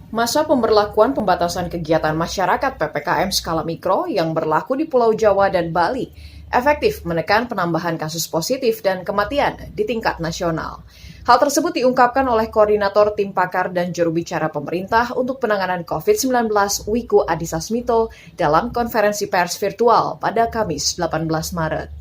Masa pemberlakuan pembatasan kegiatan masyarakat PPKM skala mikro yang berlaku di Pulau Jawa dan Bali efektif menekan penambahan kasus positif dan kematian di tingkat nasional. Hal tersebut diungkapkan oleh Koordinator Tim Pakar dan Juru Bicara Pemerintah untuk Penanganan COVID-19 Wiku Adhisa Smito dalam konferensi pers virtual pada Kamis 18 Maret.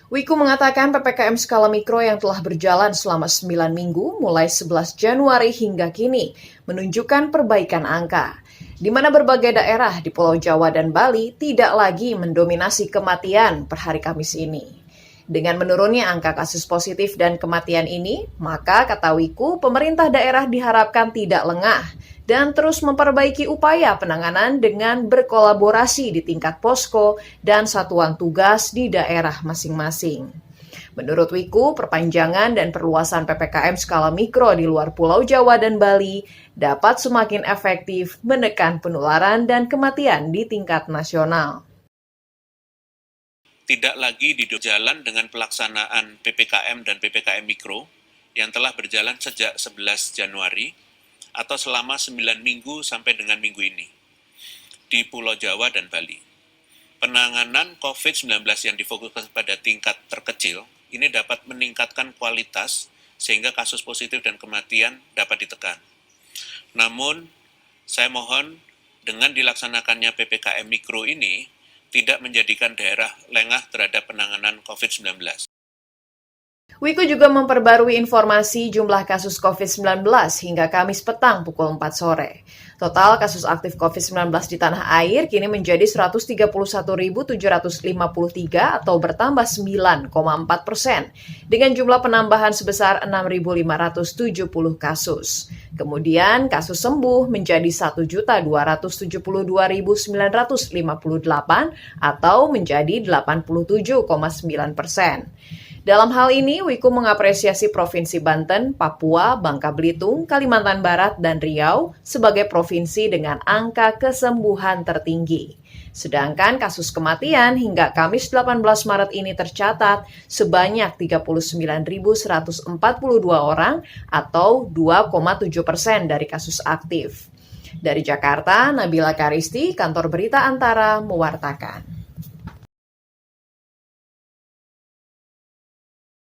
Wiku mengatakan PPKM skala mikro yang telah berjalan selama 9 minggu mulai 11 Januari hingga kini menunjukkan perbaikan angka, di mana berbagai daerah di Pulau Jawa dan Bali tidak lagi mendominasi kematian per hari Kamis ini. Dengan menurunnya angka kasus positif dan kematian ini, maka kata Wiku, pemerintah daerah diharapkan tidak lengah dan terus memperbaiki upaya penanganan dengan berkolaborasi di tingkat posko dan satuan tugas di daerah masing-masing. Menurut Wiku, perpanjangan dan perluasan PPKM skala mikro di luar Pulau Jawa dan Bali dapat semakin efektif menekan penularan dan kematian di tingkat nasional. Tidak lagi jalan dengan pelaksanaan PPKM dan PPKM Mikro yang telah berjalan sejak 11 Januari atau selama 9 minggu sampai dengan minggu ini di Pulau Jawa dan Bali. Penanganan COVID-19 yang difokuskan pada tingkat terkecil ini dapat meningkatkan kualitas sehingga kasus positif dan kematian dapat ditekan. Namun, saya mohon dengan dilaksanakannya PPKM Mikro ini tidak menjadikan daerah lengah terhadap penanganan COVID-19. Wiku juga memperbarui informasi jumlah kasus COVID-19 hingga Kamis petang pukul 4 sore. Total kasus aktif COVID-19 di tanah air kini menjadi 131.753 atau bertambah 9,4%, dengan jumlah penambahan sebesar 6.570 kasus. Kemudian kasus sembuh menjadi 1.272.958 atau menjadi 87,9%. Dalam hal ini, Wiku mengapresiasi Provinsi Banten, Papua, Bangka Belitung, Kalimantan Barat, dan Riau sebagai provinsi dengan angka kesembuhan tertinggi. Sedangkan kasus kematian hingga Kamis 18 Maret ini tercatat sebanyak 39.142 orang atau 2,7% dari kasus aktif. Dari Jakarta, Nabila Karisti, Kantor Berita Antara, mewartakan.